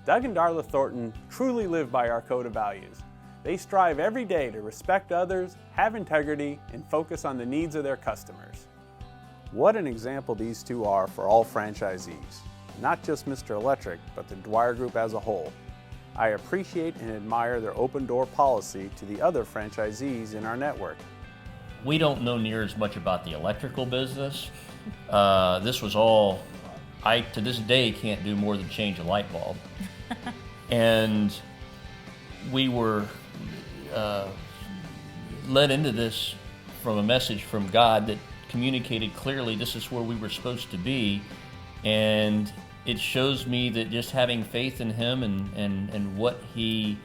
Doug and Darla Thornton truly live by our code of values. They strive every day to respect others, have integrity, and focus on the needs of their customers. What an example these two are for all franchisees, not just Mr. Electric, but the Dwyer Group as a whole. I appreciate and admire their open door policy to the other franchisees in our network. We don't know near as much about the electrical business. This was all, I to this day can't do more than change a light bulb. And we were led into this from a message from God that communicated clearly this is where we were supposed to be. And it shows me that just having faith in Him and what He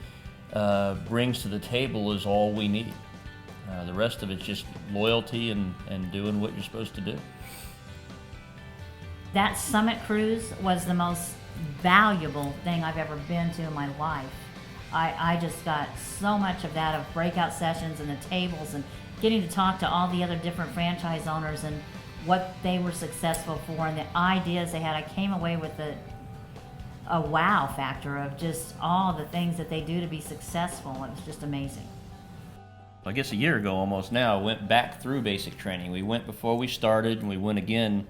brings to the table is all we need. The rest of it's just loyalty and doing what you're supposed to do. That summit cruise was the most valuable thing I've ever been to in my life. I just got so much of that, of breakout sessions and the tables and getting to talk to all the other different franchise owners and what they were successful for and the ideas they had. I came away with a wow factor of just all the things that they do to be successful. It was just amazing. I guess a year ago almost now, I went back through basic training. We went before we started, and we went again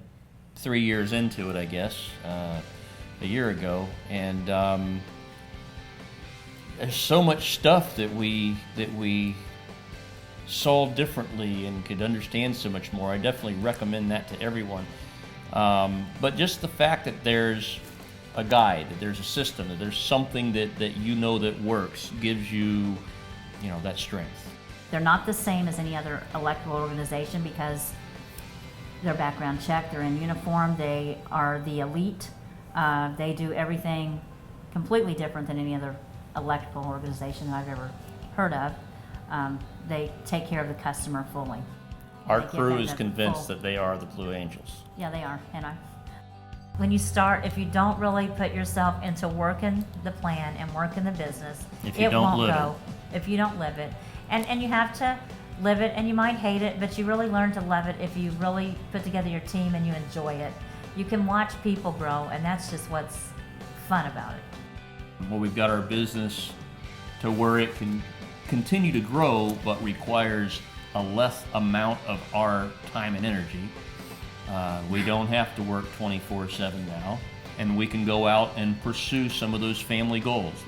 3 years into it, I guess, a year ago. And there's so much stuff that we saw differently and could understand so much more. I definitely recommend that to everyone. But just the fact that there's a guide, that there's a system, that there's something that you know that works, gives you that strength. They're not the same as any other electrical organization because they're background checked, they're in uniform, they are the elite. They do everything completely different than any other electrical organization that I've ever heard of. They take care of the customer fully. Our crew is convinced that they are the Blue Angels. Yeah, they are. And when you start, if you don't really put yourself into working the plan and working the business, it won't go. If you don't live it. And you have to live it, and you might hate it, but you really learn to love it if you really put together your team and you enjoy it. You can watch people grow, and that's just what's fun about it. Well, we've got our business to where it can continue to grow, but requires a less amount of our time and energy. We don't have to work 24/7 now, and we can go out and pursue some of those family goals.